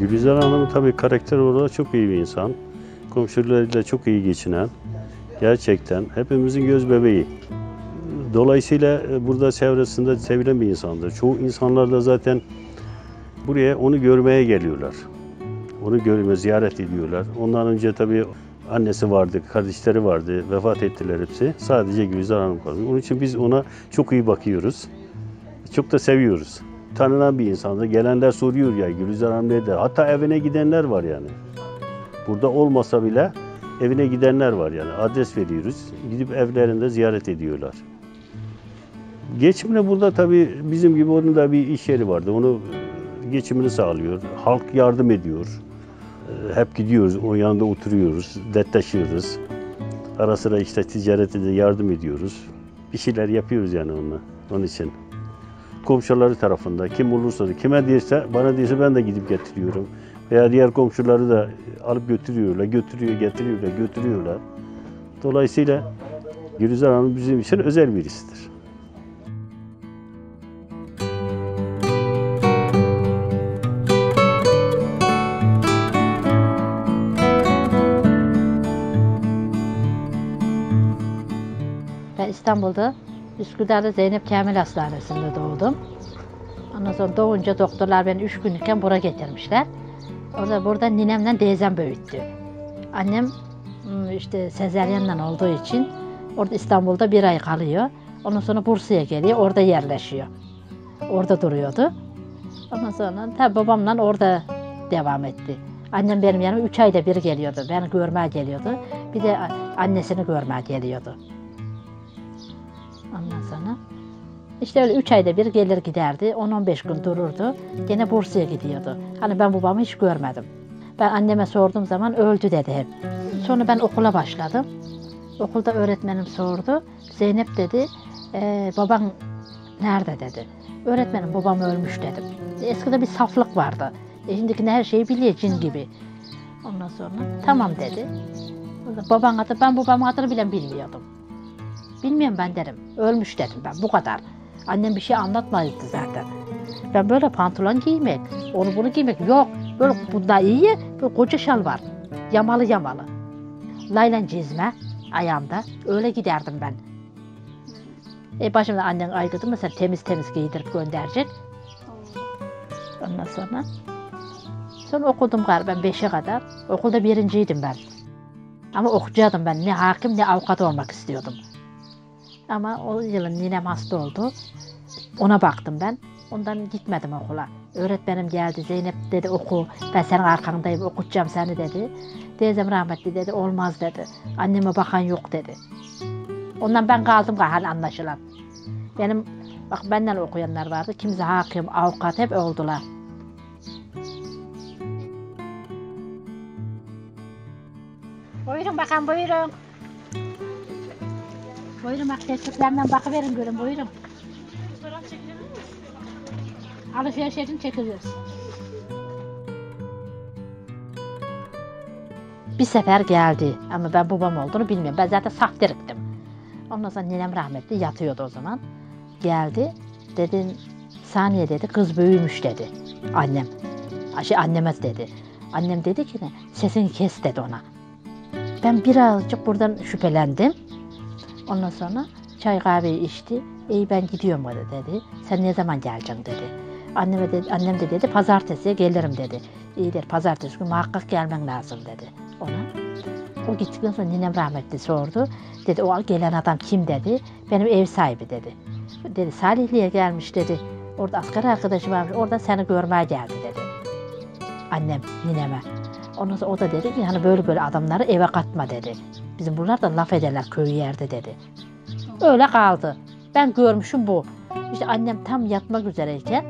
Gülizar Hanım tabii karakter olarak çok iyi bir insan. Komşularıyla çok iyi geçinen, gerçekten hepimizin göz bebeği. Dolayısıyla burada çevresinde sevilen bir insandır. Çoğu insanlar da zaten buraya onu görmeye geliyorlar. Onu görmeye, ziyaret ediyorlar. Ondan önce tabii annesi vardı, kardeşleri vardı, vefat ettiler hepsi. Sadece Gülizar Hanım kaldı. Onun için biz ona çok iyi bakıyoruz. Çok da seviyoruz. Tanınan bir insandır. Gelenler soruyor ya Gülizar Hanım nerede? Hatta evine gidenler var yani. Burada olmasa bile evine gidenler var yani. Adres veriyoruz. Gidip evlerinde ziyaret ediyorlar. Geçimine burada tabii bizim gibi onun da bir iş yeri vardı. Onu geçimini sağlıyor. Halk yardım ediyor. Hep gidiyoruz, o yanında oturuyoruz, dertleşiyoruz. Ara sıra işte ticarete de yardım ediyoruz. Bir şeyler yapıyoruz yani onunla, onun için. Komşuları tarafında kim olursa da, kime değilse, bana değilse ben de gidip getiriyorum. Veya diğer komşuları da alıp götürüyorlar, götürüyorlar. Dolayısıyla Gülizar Hanım bizim için özel birisidir. Ben İstanbul'da, Üsküdar'da Zeynep Kamil Hastanesi'nde doğdum. Ondan sonra doğunca doktorlar beni 3 günlükken buraya getirmişler. Burada ninemle teyzem büyüttü. Annem işte sezaryenle olduğu için orada İstanbul'da 1 ay kalıyor. Ondan sonra Bursa'ya geliyor, orada yerleşiyor. Orada duruyordu. Ondan sonra tabii babamla orada devam etti. Annem benim yanıma 3 ayda bir geliyordu. Beni görmeye geliyordu. Bir de annesini görmeye geliyordu. Ondan sonra işte öyle 3 ayda bir gelir giderdi. 10-15 gün dururdu. Gene Bursa'ya gidiyordu. Hani ben babamı hiç görmedim. Ben anneme sorduğum zaman öldü dedi hep. Sonra ben okula başladım. Okulda öğretmenim sordu. Zeynep dedi, baban nerede dedi. Öğretmenim babam ölmüş dedim. Eskiden bir saflık vardı. Şimdiki her şeyi biliyor cin gibi. Ondan sonra tamam dedi. Baban adı, ben babamın adını bile bilmiyordum. Bilmiyorum ben derim. Ölmüş dedim ben. Bu kadar. Annem bir şey anlatmadı zaten. Ben böyle pantolon giymek, onu bunu giymek yok. Böyle bunda iyi, böyle koca şal var. Yamalı yamalı. Laylan cizme ayağımda. Öyle giderdim ben. Başımda annen aygıdı mı sen temiz giydirip gönderecek. Ondan sonra okudum galiba ben 5'e kadar. Okulda birinciydim ben. Ama okuyacaktım ben. Ne hakim ne avukat olmak istiyordum. Ama o yılın ninem hasta oldu. Ona baktım ben. Ondan gitmedim okula. Öğretmenim geldi. Zeynep dedi oku. Ben senin arkandayım okutacağım seni dedi. Teyzem rahmetli dedi. Olmaz dedi. Anneme bakan yok dedi. Ondan ben kaldım hal anlaşılan. Benim bak benden okuyanlar vardı. Kimisi hakim, avukat hep oldular. Buyurun bakalım buyurun. Buyurun bak teşviklerden bakıverin görün buyurun. Fotoğraf çekilebilir miyiz? Alışveriş için çekiliyoruz. Bir sefer geldi ama ben babam olduğunu bilmiyorum. Ben zaten saftiriktim. Ondan sonra ninem rahmetli yatıyordu o zaman. Geldi dedi saniye dedi kız büyümüş dedi annem. Anneme dedi. Annem dedi ki ne sesini kes dedi ona. Ben birazcık buradan şüphelendim. Ondan sonra çay kahveyi içti. Ben gidiyorum dedi. Sen ne zaman geleceksin dedi. Annem de dedi pazartesiye gelirim dedi. İyidir pazartesi günü muhakkak gelmen lazım dedi ona. O gittikten sonra ninem rahmetli sordu. Dedi o gelen adam kim dedi. Benim ev sahibi dedi. Dedi Salihli'ye gelmiş dedi. Orada asker arkadaşı varmış. Orada seni görmeye geldi dedi. Annem nineme. Ondan sonra o da dedi ki hani böyle adamları eve katma dedi. Bizim bunlar da laf ederler köy yerde dedi. Öyle kaldı. Ben görmüşüm bu. İşte annem tam yatmak üzereyken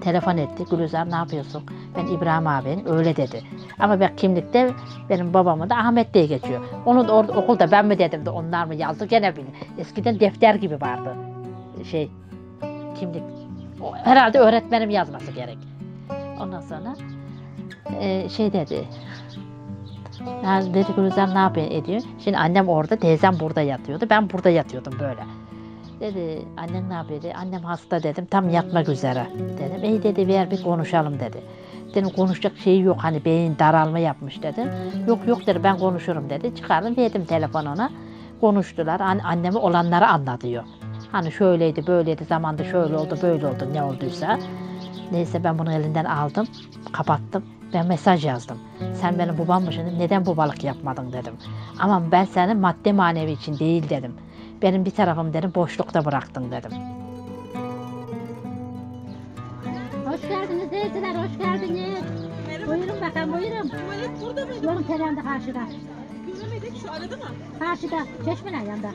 telefon etti. Gülizar ne yapıyorsun? Ben İbrahim abinin öyle dedi. Ama ben kimlikte benim babamın da Ahmet diye geçiyor. Onu da orada okulda ben mi dedim de onlar mı yazdı gene bilmiyorum. Eskiden defter gibi vardı. Kimlik. Herhalde öğretmenim yazması gerek. Ondan sonra dedi. Yani dedi Gülizar ne yapıyor ediyor. Şimdi annem orada, teyzem burada yatıyordu. Ben burada yatıyordum böyle. Dedi annen ne yapıyor dedi. Annem hasta dedim. Tam yatmak üzere dedim. İyi dedi ver bir konuşalım dedi. Dedim konuşacak şeyi yok, hani beyin daralma yapmış dedim. Yok dedi, ben konuşurum dedi. Çıkardım, verdim telefon ona. Konuştular. Anneme olanları anlatıyor. Hani şöyleydi, böyleydi, zamanda şöyle oldu, böyle oldu, ne olduysa. Neyse ben bunu elinden aldım, kapattım. Ben mesaj yazdım. Sen benim babammışsın, neden babalık yapmadın dedim. Ama ben seni madde manevi için değil dedim. Benim bir tarafım dedim boşlukta bıraktın dedim. Hoş geldiniz teyzeler, hoş geldiniz. Buyurun bakalım, buyurun. Tuvalet burada mıydı? Yolun kenarında karşıda. Göremedik, şu arada mı? Karşıda, çeşmenin yanında.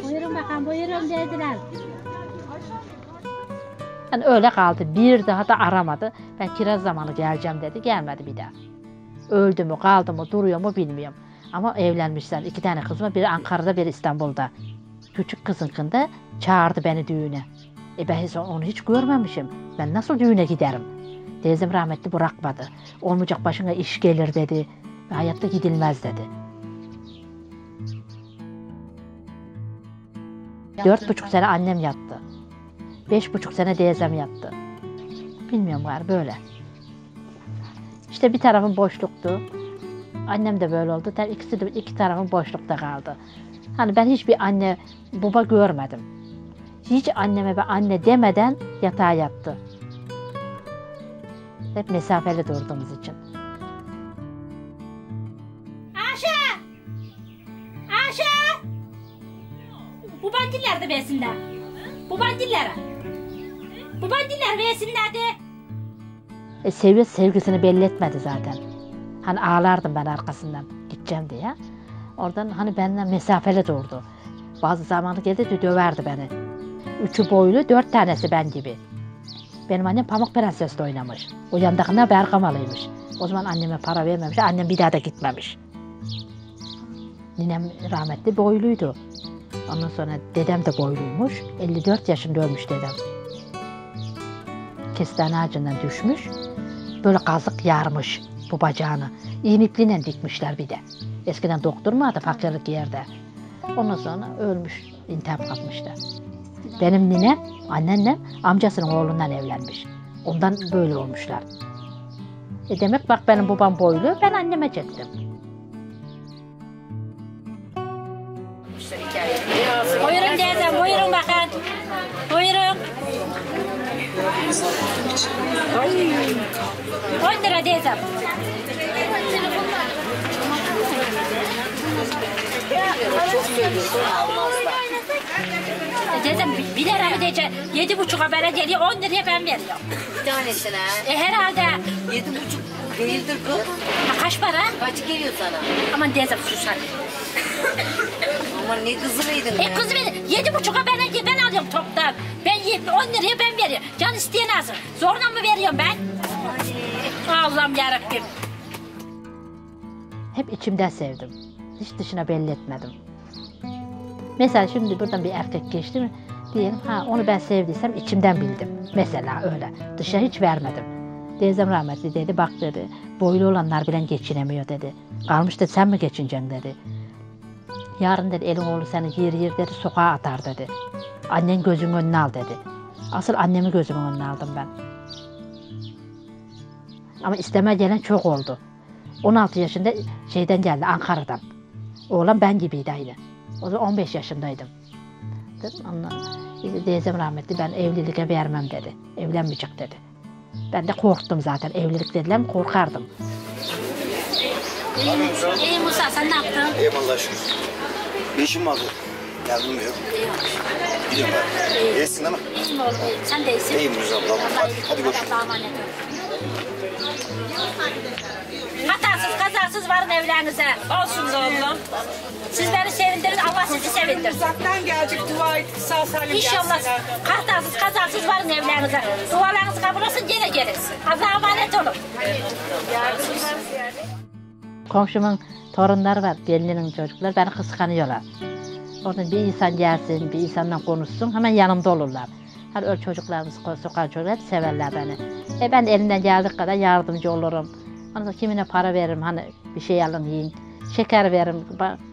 Buyurun bakalım, buyurun teyzeler. Yani öyle kaldı. Bir daha da aramadı. Ben kiraz zamanı geleceğim dedi. Gelmedi bir daha. Öldü mü, kaldı mı, duruyor mu bilmiyorum. Ama evlenmişler. 2 tane kız var. Biri Ankara'da, biri İstanbul'da. Küçük kızınkında çağırdı beni düğüne. Ben onu hiç görmemişim. Ben nasıl düğüne giderim? Teyzem rahmetli bırakmadı. Olmayacak başına iş gelir dedi. Hayatta gidilmez dedi. 4,5 sene annem yattı. 5,5 sene teyzem yattı. Bilmiyorum galiba böyle. İşte bir tarafım boşluktu. Annem de böyle oldu. İkisi de iki tarafım boşlukta kaldı. Hani ben hiçbir anne baba görmedim. Hiç anneme ve anne demeden yatağa yattı. Hep mesafeli durduğumuz için. Ayşe! Ayşe! Bu bandiller de versinler. Bu bandillere. Bu bandiller versinler de. Sevgisini belli etmedi zaten. Hani ağlardım ben arkasından gideceğim diye. Oradan hani benden mesafeli durdu. Bazı zamanı geldi de döverdi beni. 3'ü boylu, 4 tanesi ben gibi. Benim annem Pamuk Prenses'te oynamış. O yandakiler Bergamalıymış. O zaman anneme para vermemiş. Annem bir daha da gitmemiş. Ninem rahmetli boyluydu. Ondan sonra dedem de boyluymuş. 54 yaşında ölmüş dedem. Kestane ağacından düşmüş. Böyle kazık yarmış bu bacağını. İğne ipliğiyle dikmişler bir de. Eskiden doktor mu vardı fakirlik yerde. Ondan sonra ölmüş, intihap kapmışlar. Benim ninem, anneannem amcasının oğlundan evlenmiş. Ondan böyle olmuşlar. Demek bak benim babam boylu, ben anneme çektim. Buyurun teyzem, buyurun bakın. Buyurun. 10 lira teyzem. Teyzem 1 lira mı diyeceğim? 7,5'a bana geliyor, 10 liraya ben veriyorum. Bir tanesine. Herhalde. 7,5 değildir kız. Ha, kaç para? Kaç geliyor sana? Aman teyzem sus hadi. Ama ne kızılıydın ya? Kız beni 7,5'a ben alıyorum toptan. Ben 10 liraya ben veriyorum. Can isteyen alsın. Zorla mı veriyorum ben? Allah'ım yarabbim. Hep içimden sevdim. Hiç dışına belli etmedim. Mesela şimdi buradan bir erkek geçti mi diyelim, ha onu ben sevdiysem içimden bildim. Mesela öyle. Dışa hiç vermedim. Teyzem rahmetli dedi, bak dedi, boylu olanlar bile geçinemiyor dedi. Kalmış dedi, sen mi geçineceksin dedi. Yarın dedi, elin oğlu seni yer dedi, sokağa atar dedi. Annen gözünün önüne al dedi. Asıl annemi gözümün önüne aldım ben. Ama isteme gelen çok oldu. 16 yaşında şeyden geldi, Ankara'dan. Oğlan ben gibiydi aynı. O zaman 15 yaşındaydım. Dedim, teyzem rahmetli, ben evliliğe vermem dedi. Evlenmeyecek dedi. Ben de korktum zaten. Evlilik dediler mi korkardım. İyi Musa, sen ne yaptın? Eyvallah şükür. Bir işim vardı. Yardım yok. Gidiyorum ben. İyisin değil mi? İyiyim oğlum, iyiyim. Sen de iyisin. İyiyim Rüzgar abla. Hadi görüşürüz. Allah'a emanet ol. Hatasız kazasız varın evlerinize. Olsun oğlum. Siz beni sevindirin, Allah sizi sevindirsin. Uzaktan gelecek, dua ettik, sağ salim İnşallah gelsinler. hatasız kazasız varın evlerinize. Dualarınız kabul olsun, gene gelin. Allah'a emanet olun. Komşumun torunları var, gelininin çocukları beni kıskanıyorlar. Oradan bir insan gelsin, bir insanla konuşsun, hemen yanımda olurlar. Hani öyle çocuklarımız, sokak çocuklar hep severler beni. Ben de elimden geldiği kadar yardımcı olurum. Ondan sonra kimine para veririm, hani bir şey alın yiyin. Şeker veririm,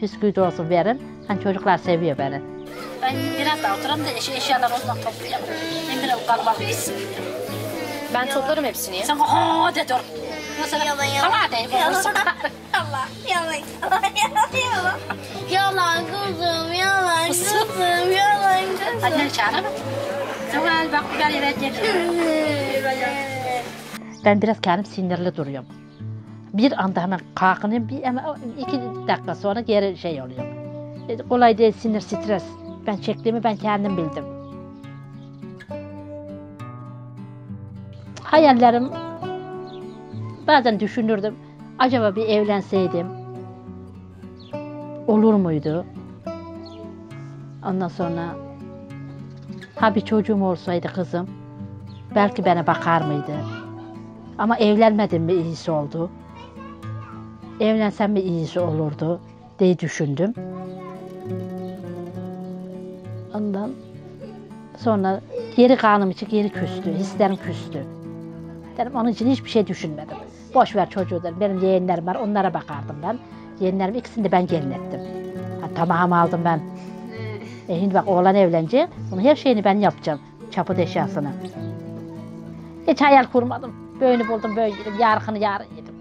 bisküvi de olsun veririm. Hani çocuklar seviyor beni. Ben biraz daha oturam da eşyalar ondan toplayalım. Ben biraz kalabalık gitsin. Ben toplarım hepsini ya. Sen o de dur. Mesela hava deyip olursun. Allah yalan yalan. Yalan kızım yalan kızım yalan kızım. Hadi çağıralım. Sonra bak ben eve geliyorum. Ben biraz kendim sinirli duruyorum. Bir anda hemen kalkınıyorum, ama 2 dakika sonra geri şey oluyor. Kolay değil, sinir, stres. Ben çektiğimi ben kendim bildim. Hayallerim, bazen düşünürdüm. Acaba bir evlenseydim olur muydu? Ondan sonra bir çocuğum olsaydı kızım, belki bana bakar mıydı? Ama evlenmedim mi iyisi oldu? Evlensem mi iyisi olurdu diye düşündüm. Ondan sonra geri kanım için geri küstü, hislerim küstü. Dedim onun için hiçbir şey düşünmedim. Boş ver çocuğu dedim. Benim yeğenlerim var, onlara bakardım ben. Yeğenlerim ikisini de ben gelin ettim. Tamam aldım ben. Şimdi bak oğlan evlenecek, bunun her şeyini ben yapacağım. Çapı eşyasını. Hiç hayal kurmadım. Böyle buldum, böyle yedim. Yarın yedim.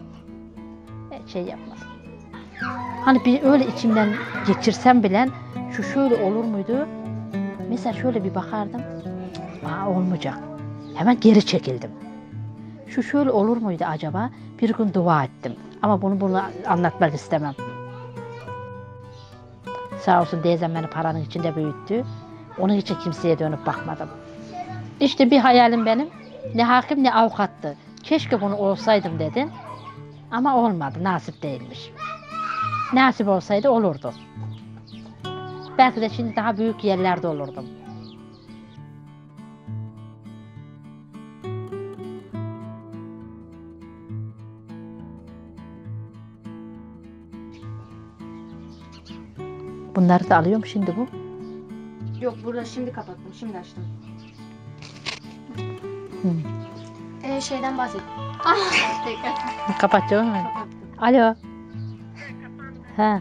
Hiç şey yapmadım. Hani bir öyle içimden geçirsem bile şu şöyle olur muydu? Mesela şöyle bir bakardım. Olmayacak. Hemen geri çekildim. Şu şöyle olur muydu acaba? Bir gün dua ettim. Ama bunu anlatmak istemem. Sağ olsun teyzem beni paranın içinde büyüttü. Onun için kimseye dönüp bakmadım. İşte bir hayalim benim. Ne hakim ne avukattı. Keşke bunu olsaydım dedim. Ama olmadı. Nasip değilmiş. Nasip olsaydı olurdu. Belki de şimdi daha büyük yerlerde olurdum. Bunları da alıyorum şimdi bu. Yok burada şimdi kapattım. Şimdi açtım. Şeyden bahset. Kapatacağım mı? Alo. Ha.